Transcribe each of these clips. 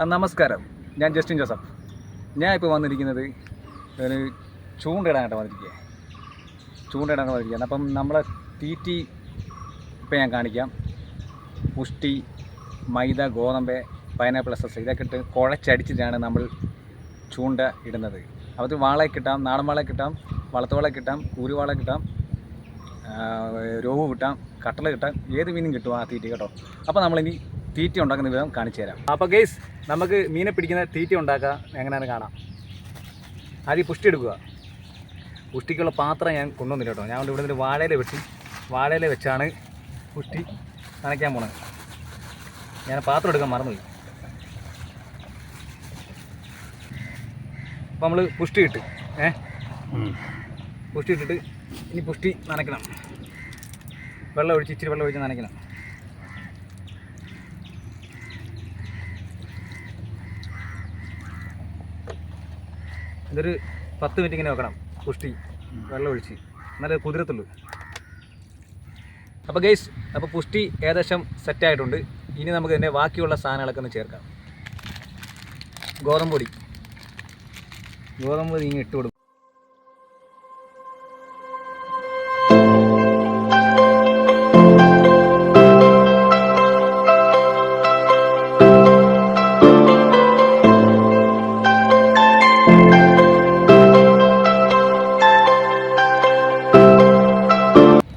നമസ്കാരം, ഞാൻ Justin Joseph. ഞാൻ ഇപ്പോൾ വന്നിരിക്കുന്നത് ഒരു ചൂണ്ടയിടാനായിട്ട് വന്നിരിക്കുകയാണ്. അപ്പം നമ്മളെ തീറ്റി ഇപ്പം ഞാൻ കാണിക്കാം. പുഷ്ടി, മൈദ, ഗോതമ്പ്, പൈനാപ്പിൾ എസൻസ് ഇതൊക്കെ ഇട്ട് കുഴച്ചടിച്ചിട്ടാണ് നമ്മൾ ചൂണ്ട ഇടുന്നത്. അത് വാള കിട്ടാം, നാടൻ വാള കിട്ടാം, വളത്തുവാള കിട്ടാം, കൂരുവാള കിട്ടാം, രോവ് കിട്ടാം, കട്ടല കിട്ടാം, ഏത് മീനും കിട്ടും ആ തീറ്റി കേട്ടോ. അപ്പോൾ നമ്മളിനി തീറ്റി ഉണ്ടാക്കുന്ന വിധം കാണിച്ചു തരാം. അപ്പോൾ ഗെയ്സ്, നമുക്ക് മീനെ പിടിക്കുന്ന തീറ്റി ഉണ്ടാക്കാം എങ്ങനെയാണ് കാണാം. ആദ്യം പുഷ്ടി എടുക്കുക. പുഷ്ടിക്കുള്ള പാത്രം ഞാൻ കൊണ്ടുവന്നില്ല കേട്ടോ. ഞാൻ ഇവിടെ നിന്ന് വാഴയില വെച്ചാണ് പുഷ്ടി നനയ്ക്കാൻ പോണത്. ഞാൻ പാത്രം എടുക്കാൻ മറന്നുപോയി. അപ്പോൾ നമ്മൾ പുഷ്ടി ഇട്ട് ഇട്ടിട്ട് ഇനി പുഷ്ടി നനയ്ക്കണം. ഇച്ചിരി വെള്ളം ഒഴിച്ച് നനയ്ക്കണം. ഇതൊരു 10 മിനിറ്റ് ഇങ്ങനെ വെക്കണം. പുഷ്ടി വെള്ളം ഒഴിച്ച് എന്നാലേ കുതിരത്തുള്ളൂ. അപ്പോൾ ഗൈസ്, അപ്പോൾ പുഷ്ടി ഏകദേശം സെറ്റായിട്ടുണ്ട്. ഇനി നമുക്ക് ഇതിൻ്റെ ബാക്കിയുള്ള സാധനങ്ങളൊക്കെ ഒന്ന് ചേർക്കാം. ഗോതമ്പ് പൊടി ഇങ്ങനെ ഇട്ട് കൊടുക്കും.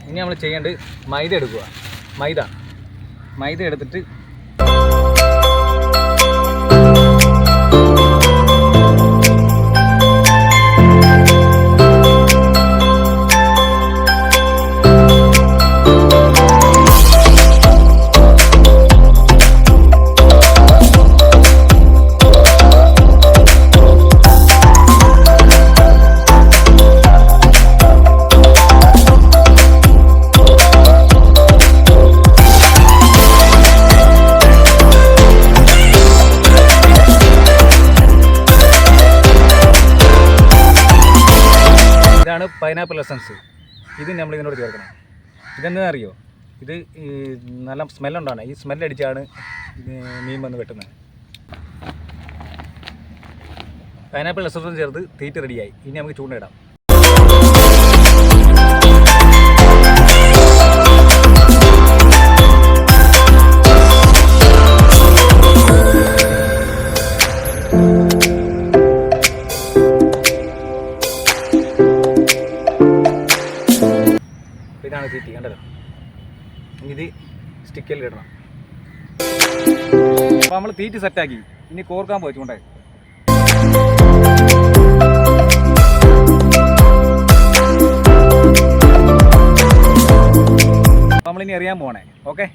ഇനി നമ്മൾ ചെയ്യേണ്ടത് മൈദ എടുക്കുക. മൈദ എടുത്തിട്ട് ഇതാണ് പൈനാപ്പിൾ എസൻസ്. ഇത് നമ്മൾ ഇതിനോട് ചേർക്കണം. ഇതെന്താ അറിയോ, ഇത് നല്ല സ്മെല്ലുണ്ടാണ്. ഈ സ്മെല്ലടിച്ചാണ് മീൻ വന്ന് വെട്ടുന്നത്. പൈനാപ്പിൾ എസൻസും ചേർത്ത് തീറ്റ റെഡിയായി. ഇനി നമുക്ക് ചൂണ്ടയിടാം. ഇതാണ് തീറ്റി, കണ്ടല്ലോ. ഇത് സ്റ്റിക്കിൽ ഇടണം. അപ്പോൾ നമ്മൾ തീറ്റി സെറ്റാക്കി. ഇനി കോർക്കാൻ പോയി ചൂണ്ടായി. നമ്മളിനി എറിയാൻ പോകണേ. ഓക്കെ.